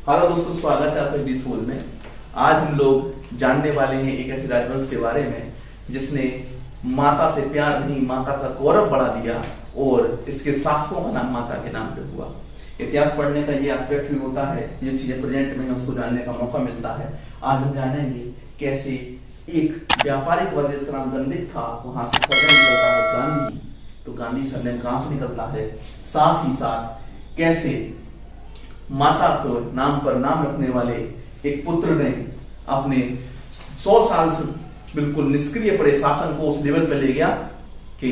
Hello दोस्तों, स्वागत है आपके बी स्कूल में। आज हम लोग जानने वाले हैं एक ऐसे राजवंश के बारे में जिसने माता से प्यार नहीं, माता का गौरव बढ़ा दिया और इसके शासकों का नाम माता के नाम पे हुआ। इतिहास पढ़ने का ये एस्पेक्ट भी होता है, जो चीजें प्रेजेंट में है उसको जानने का मौका मिलता है। आज हम जानेंगे कैसे एक व्यापारिक वर्ग जिसका नाम गंदिक था, वहां से सरनेम निकलता है गांधी। तो गांधी सरनेम कहां से निकलता है, साथ ही साथ कैसे माता को नाम पर नाम रखने वाले एक पुत्र ने अपने 100 साल से बिल्कुल निष्क्रिय पड़े शासन को उस लेवल पर ले गया कि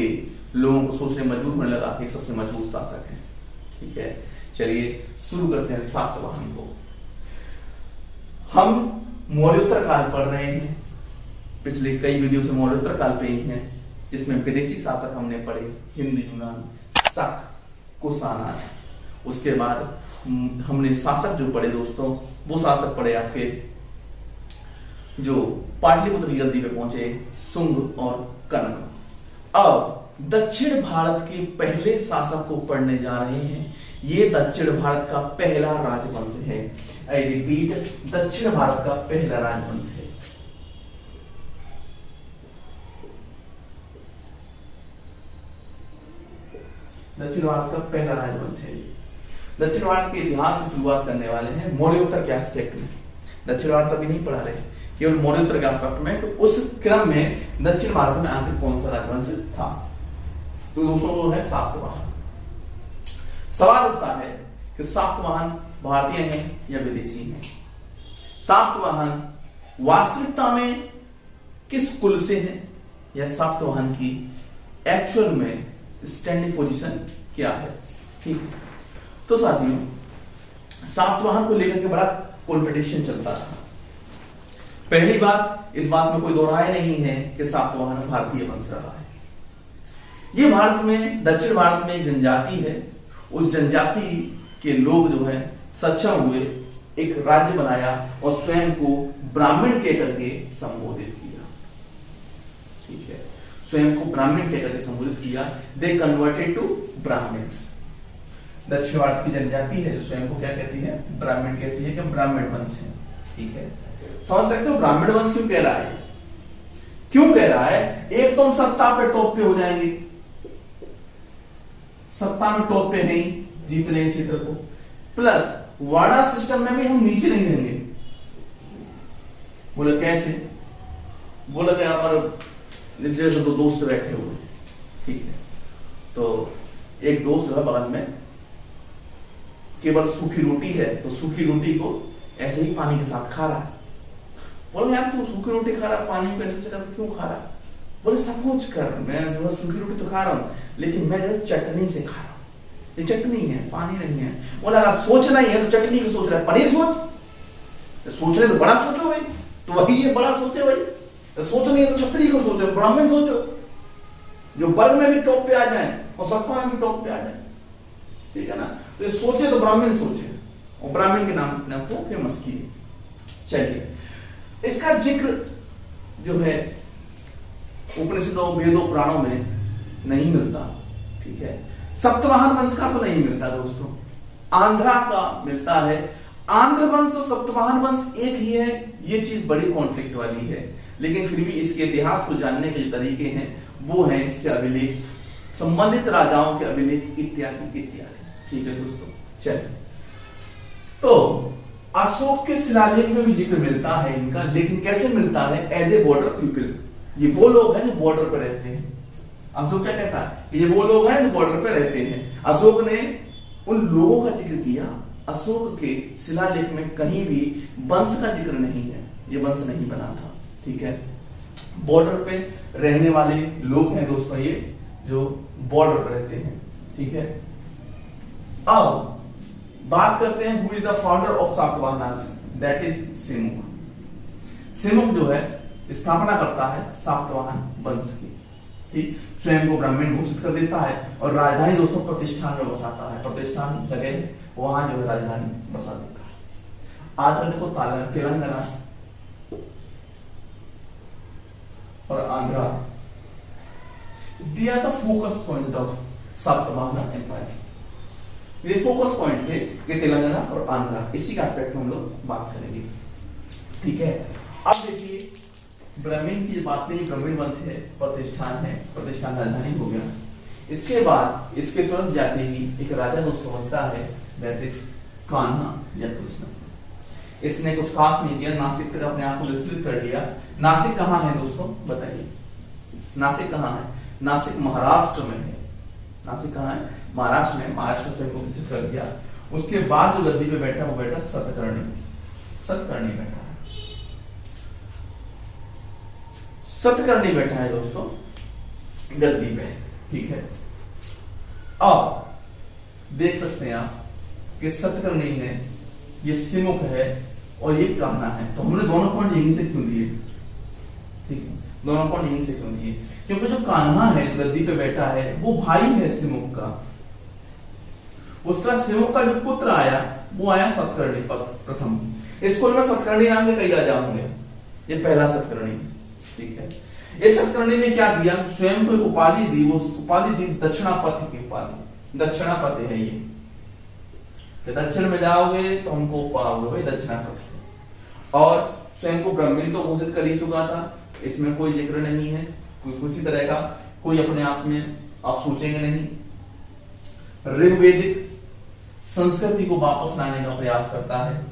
लोगों को सोचने मजबूर होने लगा कि सबसे मजबूत शासक है। ठीक है, चलिए शुरू करते हैं सातवाहन को। हम मौर्योत्तर काल पढ़ रहे हैं, पिछले कई वीडियो से मौर्योत्तर काल पे ही हैं, जिसमें विदेशी शासक हमने पढ़े, हिंद, यूनान, शक, कुषाण। उसके बाद हमने शासक जो पढ़े दोस्तों, वो शासक पढ़े आपके जो पाटलिपुत्र की गद्दी पे पहुंचे, शुंग और कनक। अब दक्षिण भारत के पहले शासक को पढ़ने जा रहे हैं। ये दक्षिण भारत का पहला राजवंश है। आई रिपीट, दक्षिण भारत का पहला राजवंश है। दक्षिण भारत का पहला राजवंश है। दक्षिण भारत के इतिहास की शुरुआत करने वाले हैं मौर्योत्तर के एस्पेक्ट में। दक्षिण भारत अभी नहीं पढ़ा रहे, केवल मौर्योत्तर के एस्पेक्ट में। तो उस क्रम में दक्षिण भारत में आखिर कौन सा राजवंश था, तो दोस्तों वो है सातवाहन। सवाल उठता है कि सातवाहन भारतीय हैं या विदेशी हैं। सातवाहन वास्तविकता में किस कुल से हैं, या सातवाहन की एक्चुअल में स्टैंडिंग पोजीशन क्या है। ठीक है, तो साथियों सातवाहन को लेकर के बड़ा कॉम्पिटिशन चलता रहा। पहली बात, इस बात में कोई दो राय नहीं है कि सातवाहन भारतीय वंश रहा है। ये भारत में, दक्षिण भारत में एक जनजाति है। उस जनजाति के लोग जो है सक्षम हुए, एक राज्य बनाया और स्वयं को ब्राह्मण कहकर के संबोधित किया। ठीक है, स्वयं को ब्राह्मण कहकर के संबोधित किया। They converted to Brahmins. दक्षिण भारत की जनजाति है जो स्वयं को क्या कहती है, ब्राह्मण कहती है कि हम ब्राह्मण वंश हैं। ठीक है, समझ सकते हो ब्राह्मण वंश क्यों कह रहा है। क्यों कह रहा है, एक तो हम सत्ता पे टॉप पे हो जाएंगे, सत्ता में टॉप पे नहीं, जीत लेंगे क्षेत्र को, प्लस वाड़ा सिस्टम में भी हम नीचे नहीं रहेंगे। बोले कैसे, बोला कि हमारे जैसे दो दोस्त बैठे हुए। ठीक है, तो एक दोस्त जो है बगल में केवल सूखी रोटी है, तो सूखी रोटी को ऐसे ही पानी के साथ खा रहा है। बोले यार तू सूखी रोटी खा रहा है, पानी को ऐसे से क्यों खा रहा है। बोले सपोज कर मैं जो है सूखी रोटी तो खा रहा हूं, लेकिन मैं जो है चटनी से खा रहा हूं। ये चटनी है, पानी नहीं है। बोला अगर सोचना ही है तो चटनी को सोच रहा है, पनीर सोच। सोच रहे तो बड़ा सोचो भाई, तो वही ये बड़ा सोचे भाई। तो सोच नहीं है तो छतरी को सोचो, ब्राह्मण सोचो, जो वर्ग में भी टॉप पे आ जाए और सत्ता में भी टॉप पे आ जाए। ठीक है ना, तो ये सोचे तो ब्राह्मण सोचे, और ब्राह्मण के नाम अपने को फेमस किए। चलिए, इसका जिक्र जो है उपनिषदों, वेदों, पुराणों में नहीं मिलता। ठीक है, सप्तवाहन वंश का तो नहीं मिलता दोस्तों, आंध्रा का मिलता है। आंध्र वंश और सप्तवाहन वंश एक ही है, ये चीज बड़ी कॉन्फ्लिक्ट वाली है। लेकिन फिर भी इसके इतिहास को जानने के जो तरीके हैं वो है इसके अभिलेख, संबंधित राजाओं के अभिलेख इत्यादि इत्यादि। ठीक है दोस्तों, चलिए, तो अशोक के शिलालेख में भी जिक्र मिलता है इनका, लेकिन कैसे मिलता है, एज ए बॉर्डर पीपल। ये वो लोग हैं जो बॉर्डर पर रहते हैं। अशोक क्या कहता है कि ये वो लोग हैं जो बॉर्डर पर रहते हैं। अशोक ने उन लोगों का जिक्र किया। अशोक के शिलालेख में कहीं भी वंश का जिक्र नहीं है, ये वंश नहीं बना था। ठीक है, बॉर्डर पे रहने वाले लोग हैं दोस्तों ये, जो बॉर्डर पर रहते हैं। ठीक है, अब बात करते हैं who is the founder of Satavahana, that is Simuk. Simuk जो है स्थापना करता है सातवाहन वंश की। ठीक, स्वयं को ब्राह्मण घोषित कर देता है और राजधानी दोस्तों प्रतिष्ठान में बसाता है। प्रतिष्ठान जगह है, वहां जो है राजधानी बसा देता है। आज देखो तेलंगाना और Andhra, they are the focus point of Satavahana empire. ये फोकस पॉइंट थे कि तेलंगाना और आंध्रा, इसी का एस्पेक्ट में हम लोग बात करेंगे, ठीक है। अब देखिए ब्राह्मण की बात करें, ब्राह्मण वंश है, प्रतिष्ठान है, प्रतिष्ठान राजधानी हो गया। इसके बाद इसके तुरंत जाते ही एक राजा दोस्तों बनता है, दैट इज कान्हा या कृष्ण। इसने कुछ खास नहीं किया, नासिक तक अपने आप को विस्तृत कर लिया। नासिक कहाँ है दोस्तों बताइए, नासिक कहाँ है? नासिक महाराष्ट्र में है। नासिक कहाँ है? महाराष्ट्र में। महाराष्ट्र से को विस्तृत कर दिया। उसके बाद जो गद्दी पे बैठा वो बैठा सतकर्णी। सतकर्णी बैठा है, सतकर्णी बैठा है दोस्तों गद्दी पे, ठीक है। अब देख सकते हैं आप कि सतकर्णी है, ये सिमुख है और ये कान्हा है। तो हमने दोनों पॉइंट यहीं से क्यों दिए, ठीक है, दोनों पॉइंट यहीं से क्यों दिए? क्योंकि जो कान्हा है गद्दी पे बैठा है वो भाई है सिमुख का। उसका सिमुख का जो पुत्र आया वो आया सतकर्णी प्रथम। इसको मैं सतकर्णी नाम के कई राजा होंगे, ये पहला सतकर्णी, ठीक है। इस सतकर्णी ने क्या दिया? स्वयं को एक उपाधि दी, वो उपाधि दी दक्षिणापति की उपाधि। दक्षिणापति है ये, दक्षिण में जाओगे तो हमको पाओगे भाई दक्षिणापति। और स्वयं को ब्राह्मण तो घोषित कर ही चुका था, इसमें कोई जिक्र नहीं है, कोई किसी तरह का कोई अपने आप में आप सोचेंगे नहीं। ऋग्वेदिक संस्कृति को वापस लाने का प्रयास करता है,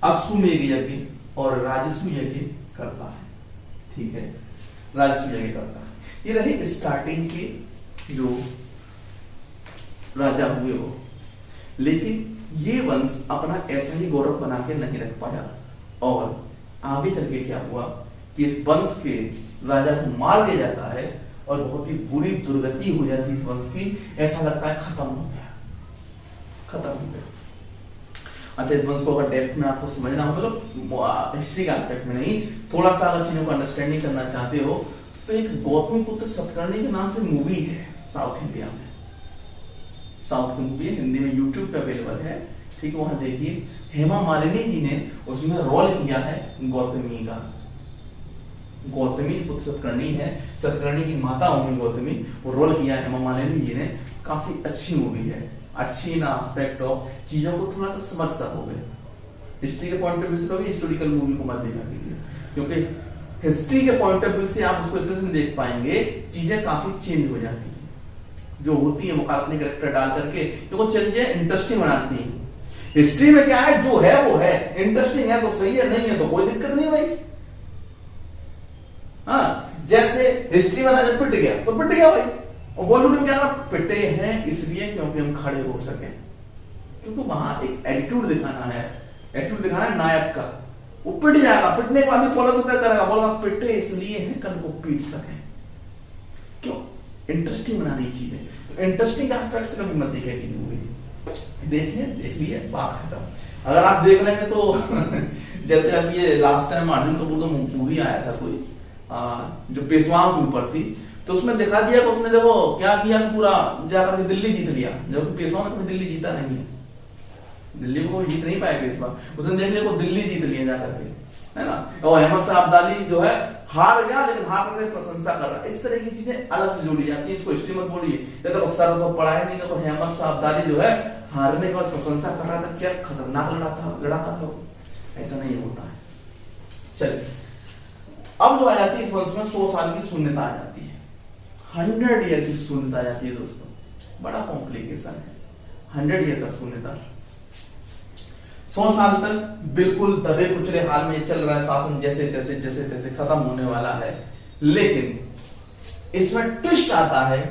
अश्वमेध यज्ञ और राजस्व यज्ञ करता है, ठीक है, राजस्व यज्ञ करता है। ये रहे स्टार्टिंग के जो राजा हुए वो। लेकिन ये वंश अपना ऐसा ही गौरव बना के नहीं रख पाया और आगे चल के क्या हुआ कि इस वंश के राजा को मार दिया जाता है और बहुत ही बुरी दुर्गति हो जाती है इस वंश की। ऐसा लगता है खत्म हो गया, खत्म हो गया। अच्छा, इस वंश को अगर डेप्थ में आपको समझना हो, मतलब हिस्ट्री के एस्पेक्ट में नहीं, थोड़ा सा अगर चीजों को अंडरस्टैंडिंग करना चाहते हो तो एक गौतमीपुत्र सतकर्णी के नाम से मूवी है साउथ इंडिया में। साउथ की मूवी हिंदी में यूट्यूब पे अवेलेबल है, ठीक है, वहां देखिए। हेमा मालिनी जी ने उसमें रोल किया है गौतमी का। गौतमी पुत्र सतकर्णी है, सतकर्णी की माता होंगी गौतमी, वो रोल किया है हेमा मालिनी जी ने। काफी अच्छी मूवी है, अच्छी ना एस्पेक्ट ऑफ चीजों को थोड़ा सा समझ सकोगे। हिस्ट्री के पॉइंट ऑफ व्यू से कभी हिस्टोरिकल मूवी को मत देखा कीजिए, क्योंकि हिस्ट्री के पॉइंट ऑफ व्यू से आप उसको इस तरह से देख पाएंगे, चीजें काफी चेंज हो जाती है जो होती है, वो काल्पनिक कैरेक्टर डाल करके तो वो चीजें इंटरेस्टिंग बनाती हैं। हिस्ट्री में क्या है, जो है वो है, इंटरेस्टिंग है तो सही है, नहीं है तो कोई दिक्कत नहीं भाई। हाँ, जैसे हिस्ट्री में राजा पिट गया तो पिट गया भाई, और बॉलीवुड में क्या पिटे हैं इसलिए क्योंकि हम खड़े हो सके, क्योंकि वहां एक एटीट्यूड दिखाना है, एटीट्यूड दिखाना है नायक का। वो पिट जाएगा, पिटने के बाद भी फॉलो करेगा, बोला पिटे इसलिए है कल को पीट सके। क्यों? इंटरेस्टिंग बनानी चीजें, तो इंटरेस्टिंग एस्पेक्ट से कभी मत देखिए किसी मूवी। देखिए, देख लिए, बात खत्म। अगर आप देख लेंगे तो जैसे अब ये लास्ट टाइम अर्जुन कपूर का मूवी आया था कोई, जो पेशवाओं के ऊपर थी, तो उसमें दिखा दिया कि उसने देखो क्या किया, पूरा जाकर के दिल्ली जीत लिया, जबकि पेशवा ने कभी दिल्ली जीता नहीं है। दिल्ली को जीत नहीं पाया पेशवा, उसने देख लिया को दिल्ली जीत लिया जाकर के, है ना। और अहमद शाह अब्दाली जो है हार गया, लेकिन हार करके प्रशंसा कर रहा है। इस तरह की चीजें अलग से जोड़ी जाती है, इसको हिस्ट्री मत बोलिए। देखो सर तो पढ़ा है नहीं, देखो अहमद शाह अब्दाली जो है हारने के बाद प्रशंसा कर रहा था, क्या खतरनाक लड़ाका था, ऐसा नहीं होता है। चलिए, अब जो आ जाती है इस वंश में 100 साल की शून्यता आ जाती है, 100 ईयर की शून्यता आ जाती है दोस्तों, बड़ा कॉम्प्लिकेशन है 100 ईयर का शून्यता। 100 साल तक बिल्कुल दबे कुचले हाल में चल रहा है शासन, जैसे तैसे खत्म होने वाला है। लेकिन इसमें ट्विस्ट आता है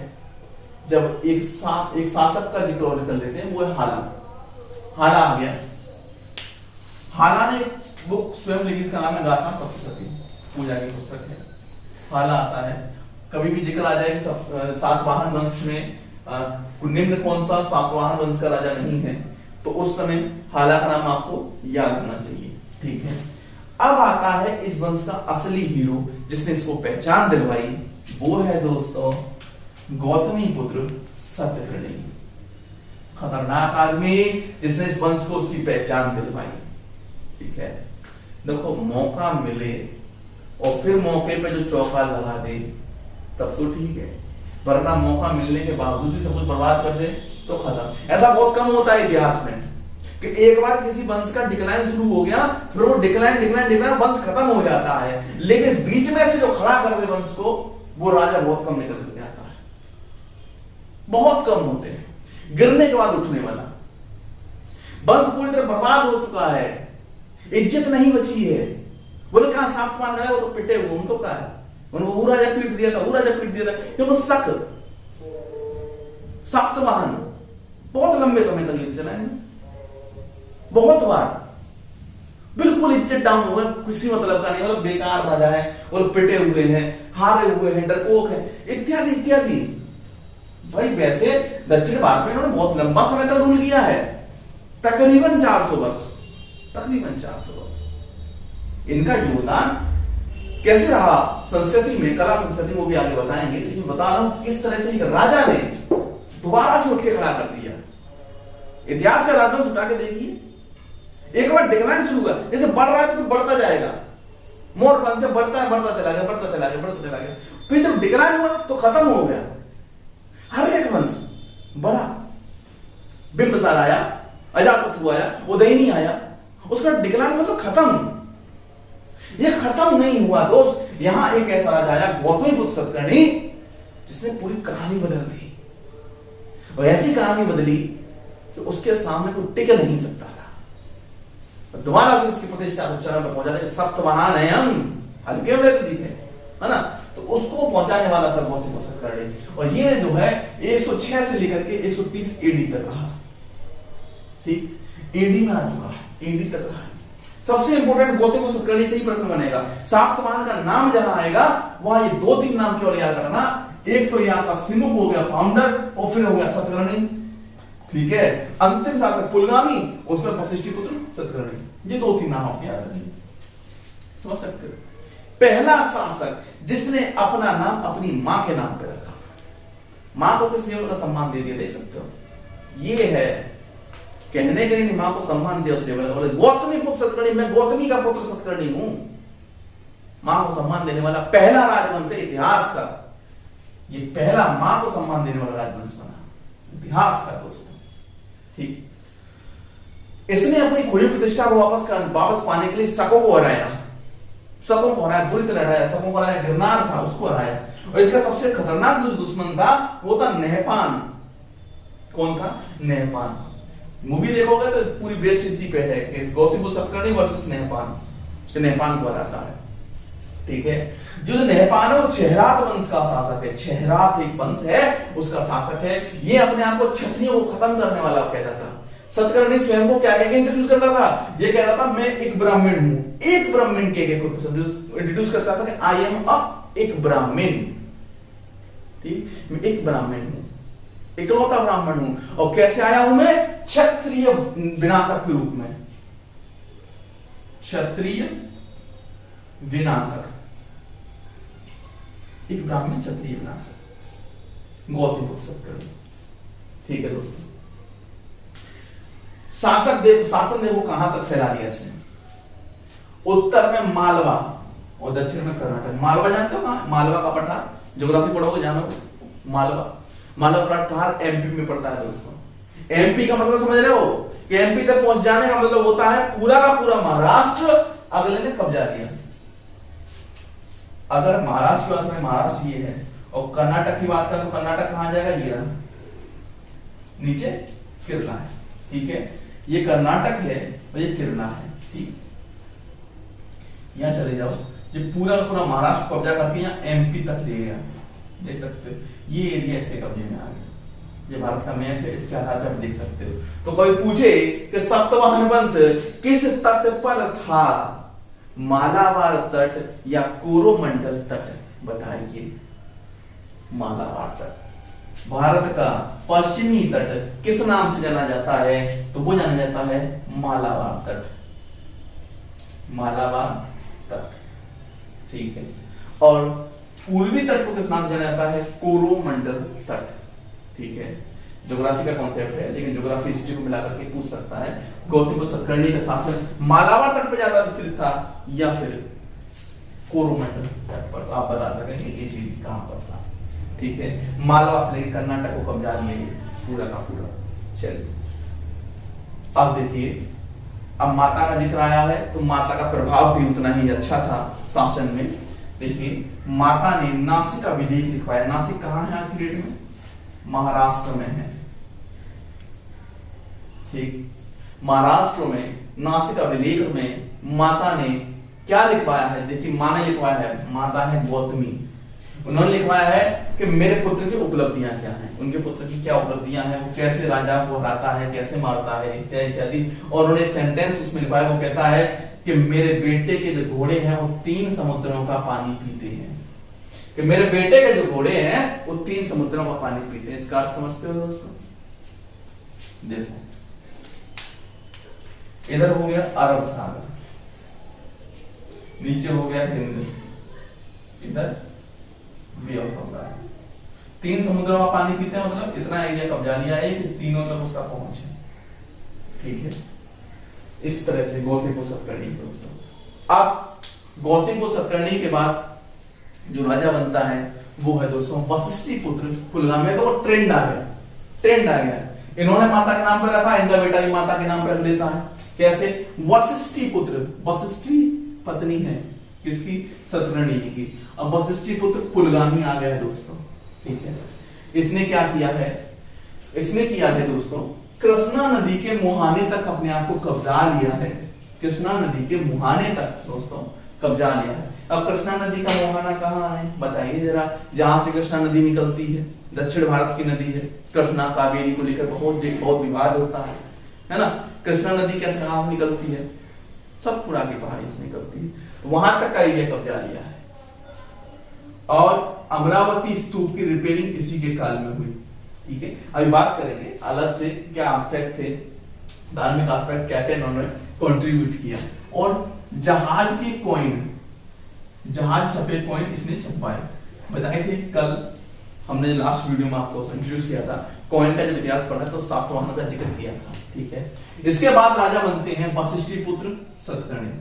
जब एक शासक का जिक्र और कर लेते हैं, वो है हाला। हाला आ गया। हाला ने बुक स्वयं लिखित का नाम है गाथा सप्तशती, पूजा की पुस्तक है। हाला आता है, कभी भी जिक्र आ जाए कि सातवाहन वंश में निम्न कौन सा सातवाहन वंश का राजा नहीं है, तो उस समय हाला का नाम आपको याद होना चाहिए, ठीक है। अब आता है इस वंश का असली हीरो, जिसने इसको पहचान दिलवाई, वो है दोस्तों गौतमी पुत्र सतकर्णी। खतरनाक आदमी जिसने इस वंश को उसकी पहचान दिलवाई, ठीक है। देखो, मौका मिले और फिर मौके पे जो चौका लगा दे तब तो ठीक है, वरना मौका मिलने के बावजूद भी सब कुछ बर्बाद कर दे तो खत्म। ऐसा बहुत कम होता है इतिहास में कि एक बार किसी वंश का डिक्लाइन शुरू हो गया, फिर वो डिक्लाइन वंश खत्म हो जाता है, लेकिन बीच में से जो खड़ा कर दे वंश को, वो राजा बहुत कम निकल के आता है, बहुत कम होते हैं। गिरने के बाद उठने वाला वंश पूरी तरह बर्बाद हो चुका है, इज्जत नहीं बची है। बोले कहा साप्तवाहन गए, वो तो पिटे हुए, उनको कहा है, उनको वो राजा पीट दिया था, वो राजा पीट दिया था, क्योंकि साप्तवाहन बहुत लंबे समय तक युद्ध चलाए, बहुत बार बिल्कुल इज्जत डाउन हुआ, किसी मतलब का नहीं, मतलब बेकार राजा है और पिटे हुए हैं, हारे हुए हैं, डरपोक है, इत्यादि इत्यादि। भाई वैसे दक्षिण भारत में इन्होंने बहुत लंबा समय तक रूल किया है, तकरीबन 400 वर्ष, तकरीबन 400 वर्ष। इनका योगदान कैसे रहा संस्कृति में, कला संस्कृति में, वो भी आगे बताएंगे, लेकिन बता रहा हूं किस तरह से एक राजा ने दोबारा से उठ के खड़ा कर दिया। इतिहास का राजवंश उठा के देखिए, एक बार डिक्लाइन शुरू हुआ, जैसे बढ़ रहा है तो बढ़ता जाएगा, मोर वन से बढ़ता है, बढ़ता चला गया, बढ़ता चला गया, बढ़ता चला गया, फिर जब डिक्लाइन हुआ तो खत्म हो गया। हर एक वंश बड़ा, बिंबिसार आया, अजातशत्रु आया, उदयनी आया, उसका डिक्लाइन मतलब खत्म। ये खत्म नहीं हुआ दोस्त, यहां एक ऐसा राजा आया गौतमीपुत्र सतकर्णी, जिसने पूरी कहानी बदल दी, और ऐसी कहानी बदली कि उसके सामने कोई टिक नहीं सकता था। दोबारा से इसकी प्रतिष्ठा चरण पर पहुंचा, सप्तवाहन है हम, हल्के में है ना, तो उसको पहुंचाने वाला था गौतमीपुत्र सतकर्णी। और ये जो है 106 से लेकर के 130 एडी तक रहा, ठीक, एडी में आ चुका है, एडी तक रहा। सबसे इंपोर्टेंट गौतमीपुत्र सतकर्णी से ही प्रश्न बनेगा, साप्तवाहन का नाम जहां आएगा वहां ये 2-3 नाम केवल याद रखना, एक तो ये आपका सिमुक हो गया फाउंडर, और फिर हो गया सतकर्णी, ठीक है, अंतिम शासक पुलगामी, उसमें वशिष्ठिपुत्र सतकर्णी, ये 2-3 नाम आपको याद रखिए, समझ सकते हो। पहला शासक जिसने अपना नाम अपनी मां के नाम पे रखा, मां को किस लेवल का सम्मान दे दिया, देख सकते हो। ये है कहने के लिए मां को सम्मान दिया उस लेवल का, बोले गौतमीपुत्र सतकर्णी, मैं गौतमी का पुत्र सतकर्णी हूं, मां को सम्मान देने वाला पहला राजवंश है इतिहास का, ये पहला मां को सम्मान देने वाला राजवंश बना इतिहास का दोस्तों, ठीक। इसने अपनी खोई प्रतिष्ठा को वापस पाने के लिए शकों को हराया, शकों को हराया, बुरी तरह हराया, शकों को हराया, गिरनार था उसको हराया, और इसका सबसे खतरनाक जो दुश्मन था वो था नहपान। कौन था? नहपान। मूवी देखोगे तो पूरी बेस्ड इसी पे है कि गौतमीपुत्र सतकर्णी वर्सेस नहपान, नहपान को हराता है, ठीक है। जो नहपान है वो चेहरात वंश का शासक है, चेहरात एक वंश है उसका शासक है। ये अपने आप को क्षत्रियों को खत्म करने वाला कहता था। सतकर्णी स्वयं को क्या कह के इंट्रोड्यूस करता था? ये कहता था मैं एक ब्राह्मण हूं, एक ब्राह्मण कह के खुद को इंट्रोड्यूस करता था कि आई एम एक ब्राह्मण, ठीक, मैं एक ब्राह्मण हूं, इकलौता ब्राह्मण हूं। और कैसे आया हूं मैं? क्षत्रिय विनाशक के रूप में, क्षत्रिय विनाशक, एक ब्राह्मण क्षत्रिय विनाशक, गौतमीपुत्र सतकर्णी, ठीक है दोस्तों। शासन देखो कहां तक फैला दिया इसने, उत्तर में मालवा और दक्षिण में कर्नाटक। मालवा जानते हो कहां? मालवा का पठार, ज्योग्राफी पढ़ोगे जानोगे, मालवा पठार एमपी में पड़ता है दोस्तों। एमपी का मतलब समझ रहे हो कि एमपी तक पहुंच जाने का मतलब होता है पूरा का पूरा महाराष्ट्र अगले ने कब्जा लिया। अगर महाराष्ट्र की बात करें, महाराष्ट्र ये है, और कर्नाटक की बात करें तो कर्नाटक कहां जाएगा? ये रहा नीचे केरला है, ठीक है, ये कर्नाटक है और ये केरला है, ठीक। यहां चले जाओ, ये पूरा पूरा महाराष्ट्र कब्जा करके यहाँ एमपी तक ले गया, देख सकते हो। ये एरिया इसके कब्जे में आ गया, ये भारत का मैप है, इसके आधार पर देख सकते हो। तो कोई पूछे कि सप्तवाहन वंश किस तट पर था, मालाबार तट या कोरोमंडल तट, बताइए। मालाबार तट भारत का पश्चिमी तट किस नाम से जाना जाता है? तो वो जाना जाता है मालाबार तट, मालाबार तट, ठीक है। और पूर्वी तट को किस नाम से जाना जाता है? कोरोमंडल तट, ठीक है। ज्योग्राफी का कॉन्सेप्ट है, लेकिन ज्योग्राफी हिस्ट्री को मिलाकर के पूछ सकता है। गौतमीपुत्र सतकर्णी का शासन मालाबार तट पर ज्यादा विस्तृत था या फिर कोरोमंडल तट पर? तो आप बता सकेंगे ये चीज कहां पर था, ठीक है, मालवा से लेकर कर्नाटक को कब्जा लिए पूरा का पूरा। चलिए अब देखिए, अब माता का जिक्र आया है तो माता का प्रभाव भी उतना ही अच्छा था शासन में। देखिए माता ने नासिक का विलेख लिखवाया। नासिक कहाँ है आज की डेट में? महाराष्ट्र में है। ठीक, महाराष्ट्र में नासिक का विलेख में माता ने क्या लिखवाया है? देखिए माँ ने लिखवाया है, माता है गौतमी, उन्होंने लिखवाया है कि मेरे पुत्र की उपलब्धियां क्या हैं, उनके पुत्र की क्या उपलब्धियां हैं, वो कैसे राजा को हराता है, कैसे मारता है, इत्यादि इत्यादि। और उन्होंने एक सेंटेंस उसमें लिखवाया, वो कहता है कि मेरे बेटे के जो घोड़े हैं वो 3 समुद्रों का पानी पीते हैं, कि मेरे बेटे के जो घोड़े हैं वो 3 समुद्रों का पानी पीते हैं। इसका अर्थ समझते हो दोस्तों? देखो इधर हो गया अरब सागर, नीचे हो गया हिंद, इधर बे ऑफ बंगाल। 3 समुद्रों का पानी पीते हैं, मतलब इतना एरिया कब्जा लिया है कि तीनों तक उसका पहुंच है। ठीक है, इस तरह से गौतम सतकर्णी दोस्तों। अब गौतम सतकर्णी के बाद जो राजा बनता है वो है दोस्तों वशिष्ठी पुत्र पुलगामी। तो वो ट्रेंड आ गया, ट्रेंड आ गया। इन्होंने माता के नाम पर रखा, इनका बेटा भी माता के नाम पर रख लेता है। कैसे? वशिष्ठी पुत्र, वशिष्ठी पत्नी है किसकी? सतकर्णी जी की। अब वशिष्ठी पुत्र पुलगामी आ गया है दोस्तों। ठीक है, इसने क्या किया है? इसने किया है दोस्तों कृष्णा नदी के मुहाने तक अपने आप को कब्जा लिया है। कृष्णा नदी के मुहाने तक दोस्तों कब्जा लिया है। अब कृष्णा नदी का मुहाना कहाँ है बताइए जरा? जहां से कृष्णा नदी निकलती है, दक्षिण भारत की नदी है। कृष्णा कावेरी को लेकर बहुत विवाद होता है ना? कृष्णा नदी कैसे कहां निकलती है? सतपुड़ा की पहाड़ी से निकलती है, तो वहां तक का एरिया कब्जा लिया है। और अमरावती स्तूप की रिपेयरिंग इसी के काल में हुई। ठीक है, अभी बात करेंगे अलग से क्या एस्पेक्ट थे, धार्मिक एस्पेक्ट क्या क्या इन्होंने कंट्रीब्यूट किया। और जहाज के कॉइन, जहाज छपे कॉइन इसने छपवाए। बताए थे कल हमने लास्ट वीडियो में आपको इंट्रोड्यूस किया था, कॉइन का जब इतिहास पढ़ा तो सातवाहनों का जिक्र किया था। ठीक है, इसके बाद राजा बनते हैं वशिष्ठी पुत्र सतकर्णी।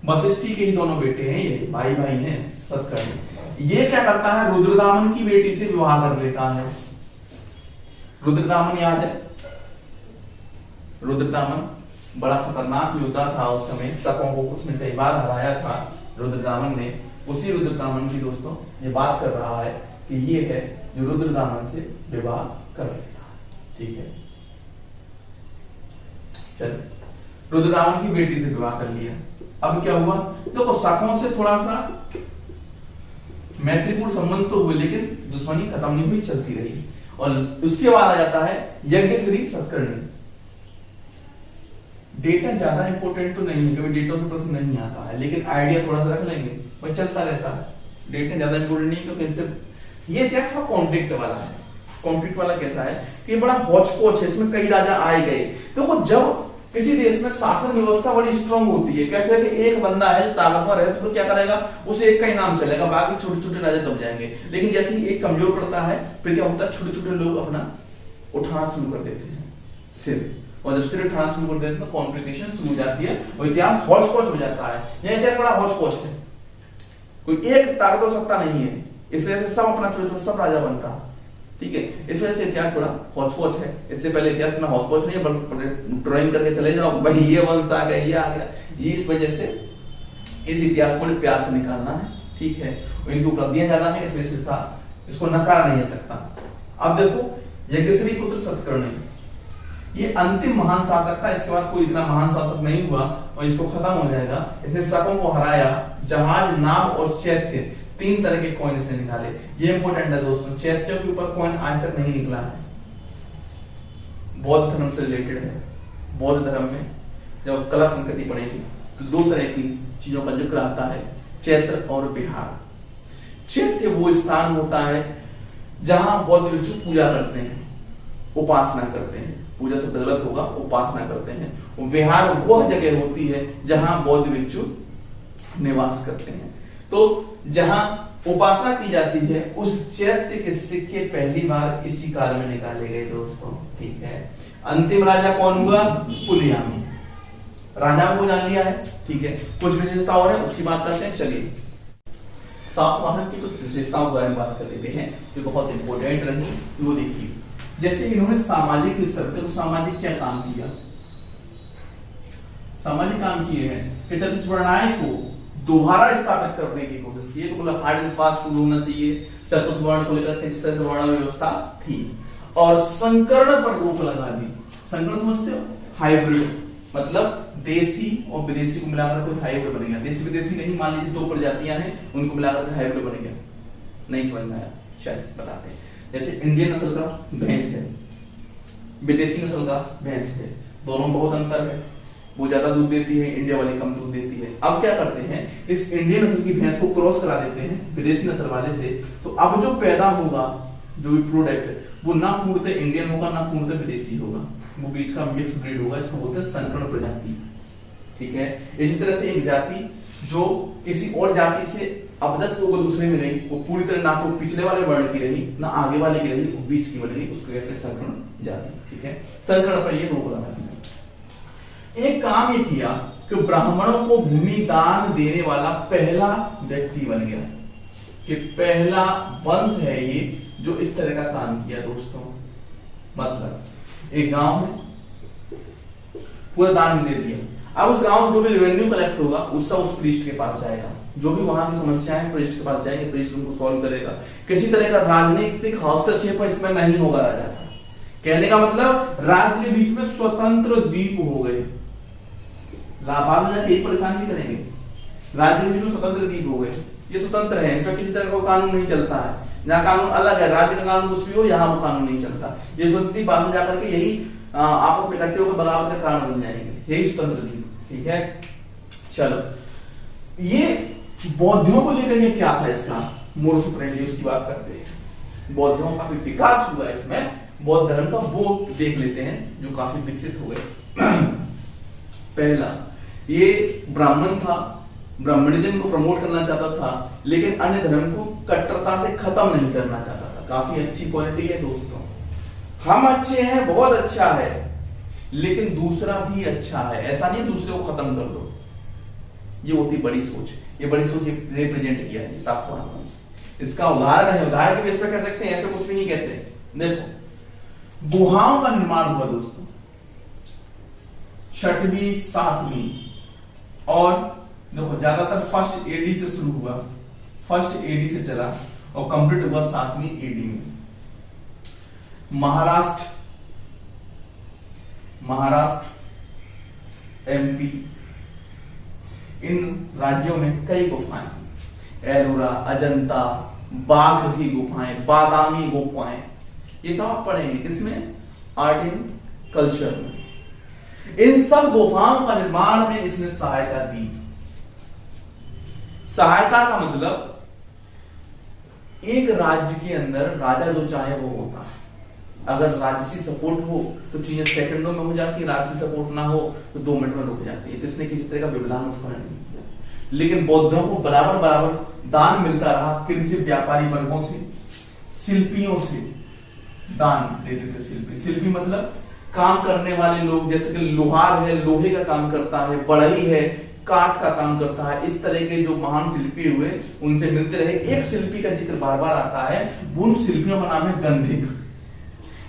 वशिष्ठी के ही दोनों बेटे हैं, ये भाई भाई हैं सतकर्णी। ये क्या करता है? रुद्रदामन की बेटी से विवाह कर लेता है। रुद्रदामन याद है? रुद्रदामन बड़ा खतरनाक योद्धा था उस समय, शकों को उसने कई बार हराया था रुद्रदामन ने। उसी रुद्रदामन की दोस्तों ये बात कर रहा है कि ये है जो रुद्रदामन से विवाह कर लेता है। ठीक है, चल रुद्रदामन की बेटी से विवाह कर लिया। अब क्या हुआ? देखो शकों से थोड़ा सा मैत्रीपूर्ण संबंध तो हुए, लेकिन दुश्मनी खत्म नहीं हुई, चलती रही। और उसके बाद आ जाता है यज्ञश्री सतकर्णी। डेटा ज्यादा इंपॉर्टेंट तो नहीं है, क्योंकि डेटा से प्रश्न नहीं आता है, लेकिन आइडिया थोड़ा सा रख लेंगे, वही चलता रहता है। डेटा ज्यादा इंपॉर्टेंट नहीं, क्योंकि इससे ये क्या था कॉन्फ्लिक्ट वाला है। कॉन्फ्लिक्ट वाला कैसा है कि बड़ा हौच-पौच है, इसमें कई राजा आए गए। तो वो जब किसी देश में शासन व्यवस्था बड़ी स्ट्रांग होती है, कैसे है कि एक बंदा है जो ताकतवर है तो क्या करेगा, उसे एक का ही नाम चलेगा, बाकी छोटे छोटे राजा दब जाएंगे। लेकिन जैसे ही एक कमजोर पड़ता है, फिर क्या होता है, छोटे छोटे लोग अपना उठाना शुरू कर देते हैं सिर, और जब सिर उठाना शुरू कर देते हैं तो कॉम्प्लिकेशन शुरू हो जाती है और इतिहास हौच-पौच हो जाता है। यह इतिहास बड़ा हौच-पौच है, कोई एक ताकतवर सत्ता नहीं है, इसलिए सब अपना छोटे छोटे सब राजा बन रहा। ठीक है, इस वजह से इतिहास थोड़ा हौच-पौच है। इससे पहले इतिहास में हौच-पौच नहीं है, बल्कि ड्राइंग करके चले जाओ, भाई ये वंश आ गया, ये आ गया। ये इस वजह से इस इतिहास को प्यार से निकालना है। ठीक है, इनकी उपलब्धियां ज्यादा है, इस वजह से इसको नकारा नहीं जा सकता। अब देखो यज्ञश्री पुत्र सतकर्णी ये अंतिम महान शासक था, इसके बाद कोई इतना महान शासक नहीं हुआ और इसको खत्म हो जाएगा। इसने शकों को हराया, जहाज, नाव और चैत्य 3 तरह के कॉइन से निकाले। ये इंपॉर्टेंट है दोस्तों, चैत्यों के ऊपर कॉइन आज तक नहीं निकला है। बौद्ध धर्म से रिलेटेड है। बौद्ध धर्म में जब कला संस्कृति पढ़ेगी तो 2 तरह की चीजों का जिक्र आता है, चैत्र और विहार। चैत्य वो स्थान होता है जहां बौद्ध भिक्षु पूजा करते हैं, उपासना करते हैं। पूजा शब्द गलत होगा, उपासना करते हैं। विहार वह जगह होती है जहां बौद्ध भिक्षु निवास करते हैं। तो जहां उपासना की जाती है उस चैत्य के सिक्के पहली बार इसी काल में निकाले गए दोस्तों। ठीक है, अंतिम राजा कौन हुआ? पुलियामी। राजा को जान लिया है। ठीक है, कुछ विशेषता और है उसकी बात करते हैं। चलिए सातवाहन की कुछ विशेषताओं के बारे में बात कर लेते हैं जो बहुत इंपॉर्टेंट रही। वो देखिए, जैसे इन्होंने सामाजिक स्तर पे, तो सामाजिक क्या काम किया, सामाजिक काम किए हैं कि चतुष्वर्णाय को दोबारा स्थापित करने की कोशिश की। तो मतलब हार्ड एंड फास्ट रूल होना चाहिए चतुष्वर्ण को लेकर के, जिस तरह से वर्ण व्यवस्था थी, और संकरण पर रोक लगा दी। संकरण समझते हो, हाइब्रिड, मतलब देसी और विदेशी को मिलाकर कोई हाइब्रिड बनेगा। देसी विदेशी नहीं, मान लीजिए दो प्रजातियां हैं, उनको मिलाकर के हाइब्रिड बनेगा। नहीं समझ में आया, चलिए बताते हैं। जैसे इंडियन नस्ल का भैंस है, विदेशी नस्ल का भैंस है, दोनों में बहुत अंतर है। वो ज्यादा दूध देती है, इंडिया वाली कम दूध देती है। अब क्या करते हैं, इस इंडियन नस्ल की भैंस को क्रॉस करा देते हैं विदेशी नस्ल वाले से, तो अब जो पैदा होगा जो भी प्रोडक्ट, वो ना पूर्णतः इंडियन होगा ना पूर्णतः विदेशी होगा, वो बीच का मिक्स ब्रीड होगा। इसको बोलते हैं संकरण प्रजाति, ठीक है। इसी तरह से एक जाति जो किसी और जाति से अपदस्थ होकर दूसरे में रही, वो पूरी तरह ना तो पिछले वाले वर्ण की रही ना आगे वाले की रही, वो बीच की बन गई, उसको कहते हैं संकरण जाति, ठीक है। संकरण पर ये रोक लगा दी। एक काम ये किया कि ब्राह्मणों को भूमि दान देने वाला पहला व्यक्ति बन गया, कि पहला वंश है ये जो इस तरह का काम किया दोस्तों। मतलब एक गांव में पूरा दान में दे दिया। अब उस गांव में जो भी रेवेन्यू कलेक्ट होगा उसका उस प्रीस्ट के पास जाएगा, जो भी वहां की समस्याएं प्रीस्ट के पास जाएंगे, प्रीस्ट उनको सॉल्व करेगा। किसी तरह का राजनीतिक हस्तक्षेप इसमें नहीं होगा राजा का। कहने का मतलब राज्य के बीच में स्वतंत्र द्वीप हो गए। बाद में जाके परेशान भी करेंगे, राज्य के बीच में स्वतंत्र द्वीप हो गए, ये स्वतंत्र है, इनका किसी तरह का कानून नहीं चलता है। जहाँ कानून अलग है, राज्य का कानून कुछ भी हो, यहाँ वो कानून नहीं चलता। ये स्वतंत्र बाद में जाकर के यही आपस में इकट्ठे होकर बगावत का कारण बन जाएंगे, यही स्वतंत्र द्वीप, ठीक है। चलो, ये बौद्धों को लेकर ये क्या था, इसका मोरस ऑपरेंडी उसकी बात करते हैं। बौद्धों का विकास हुआ इसमें, बौद्ध धर्म का वो देख लेते हैं जो काफी विकसित हो गए। पहला, ये ब्राह्मण था, ब्राह्मणिज्म को प्रमोट करना चाहता था, लेकिन अन्य धर्म को कट्टरता से खत्म नहीं करना चाहता था। काफी अच्छी क्वालिटी है दोस्तों। हम अच्छे हैं, बहुत अच्छा है, लेकिन दूसरा भी अच्छा है, ऐसा नहीं दूसरे को खत्म कर दो। ये होती बड़ी सोच। ये बड़ी सोच रिप्रेजेंट किया है सातवाहन वंश। इसका उदाहरण है, उदाहरण के बेस पर कह सकते हैं, ऐसे कुछ भी नहीं कहते। देखो, गुहाओं का निर्माण हुआ दोस्तों 6वीं 7वीं, और देखो ज्यादातर फर्स्ट एडी से शुरू हुआ, फर्स्ट एडी से चला और कंप्लीट हुआ 7वीं एडी में। महाराष्ट्र, एमपी, इन राज्यों में कई गुफाएं, एलोरा, अजंता, बाघ की गुफाएं, बादामी गुफाएं, ये सब आप पढ़ेंगे किसमें, आर्ट एंड कल्चर में। इन सब गुफाओं का निर्माण में इसने सहायता दी। सहायता का मतलब एक राज्य के अंदर राजा जो चाहे वो होता है। अगर राजसी सपोर्ट हो तो चीजें सेकंडों में हो जाती है, राजसी सपोर्ट ना हो तो 2 मिनट में रुक जाती है। तो इसने किसी तरह का व्यवधान उत्पन्न नहीं किया, लेकिन बौद्धों को बराबर बराबर दान मिलता रहा। किसी व्यापारी वर्गों से, शिल्पियों से दान देते थे। शिल्पी मतलब काम करने वाले लोग, जैसे कि लोहार है, लोहे का काम करता है, बढ़ई है, काठ का काम करता है। इस तरह के जो महान शिल्पी हुए उनसे मिलते रहे। एक शिल्पी का जिक्र बार बार आता है, उन शिल्पियों का नाम है गंधिक।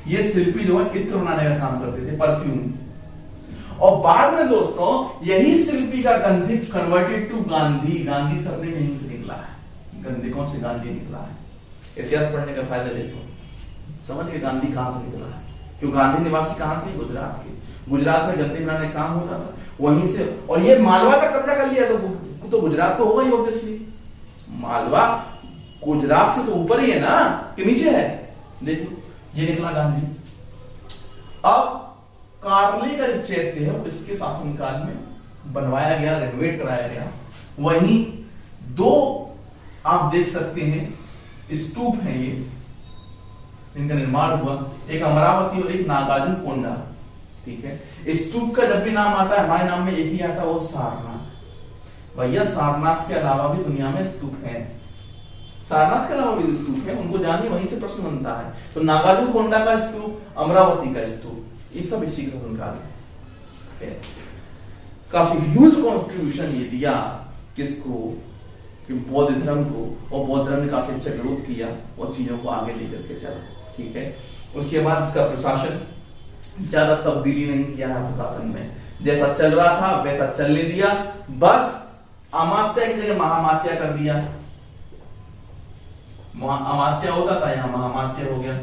ये शिल्पी जो है इत्र बनाने का काम करते थे, परफ्यूम। और बाद में दोस्तों यही शिल्पी का गंधिक कन्वर्टेड टू गांधी। गांधी शब्द यहीं से निकला है, गंधिकों से गांधी निकला है। इतिहास पढ़ने का फायदा देखो, समझ गए गांधी कहां से निकला है। क्यों, गांधी निवासी कहां थे, गुजरात के। गुजरात में गंदी बनाने का काम होता था वहीं से, और ये मालवा का कब्जा कर लिया तो गुजरात तो होगा ही ऑब्वियसली। मालवा गुजरात से तो ऊपर ही है ना कि नीचे है। देखो ये निकला गांधी। अब कार्ली का जो चैत्य है वो इसके शासनकाल में बनवाया गया, रेनोवेट कराया गया। वहीं 2 आप देख सकते हैं स्तूप हैं ये, इनका निर्माण हुआ, एक अमरावती और एक नागार्जुन कोंडा, ठीक है। स्तूप का जब भी नाम आता है हमारे नाम में एक ही आता है, वो सारनाथ। भैया सारनाथ के अलावा भी दुनिया में स्तूप है, सारनाथ के अलावा भी स्तूप है, उनको जानिए, वहीं से प्रश्न बनता है। तो नागार्जुन कोंडा का स्तूप, अमरावती का स्तूप, ये सब इसी का संकाल है। काफी ह्यूज कॉन्ट्रीब्यूशन ये दिया किसको, कि बौद्ध धर्म को, और बौद्ध धर्म ने काफी अच्छा ग्रोथ किया और चीजों को आगे लेकर के चला, ठीक है। उसके बाद इसका प्रशासन, ज्यादा तब्दीली नहीं किया है प्रशासन में, जैसा चल रहा था वैसा चलने दिया, बस अमात्य की जगह महामात्य कर दिया। अमात्य होता था, यहां महामात्य हो गया।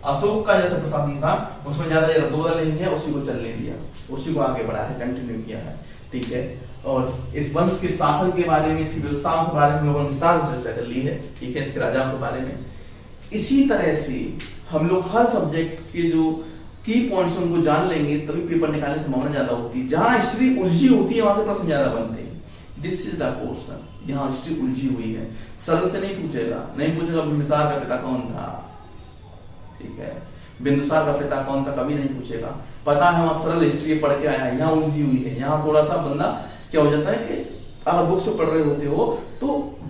अशोक का जैसा प्रशासन था उसमें ज्यादा रद्दोबदल नहीं किया, उसी को चलने दिया, उसी को आगे बढ़ाया है, कंटिन्यू किया है, ठीक है। और इस वंश के शासन के बारे में, इसकी व्यवस्थाओं के बारे में लोगों ने विस्तार से चर्चा कर ली है, ठीक है, इसके राजाओं के बारे में। इसी तरह से हम लोग हर सब्जेक्ट के जो की पॉइंट्स उनको जान लेंगे तभी पेपर निकालने की संभावना ज्यादा होती है। जहां हिस्ट्री उलझी होती है वहां से प्रश्न ज्यादा बनते हैं। दिस इज द पोर्शन, यहाँ हिस्ट्री उलझी हुई है, सरल से नहीं पूछेगा, नहीं पूछेगा बिंबिसार का पिता कौन था, ठीक है, बिंदुसार का पिता कौन था कभी नहीं पूछेगा, पता है वहां सरल हिस्ट्री पढ़ के आया है, यहाँ उलझी हुई है। यहाँ थोड़ा सा बंदा क्या हो जाता है कि अगर बुक से पढ़ रहे होते हो तो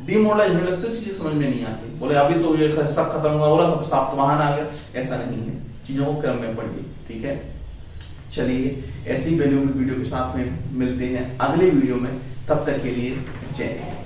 डिमोरलाइज होने लगते हो, चीजें समझ में नहीं आती, बोले अभी तो ये सब खत्म हुआ, बोला सब सातवाहन आ गया, ऐसा नहीं है, चीजों को क्रम में पढ़िए, ठीक है। चलिए ऐसी वैल्यू वीडियो के साथ में मिलते हैं अगले वीडियो में, तब तक के लिए जय हिंद।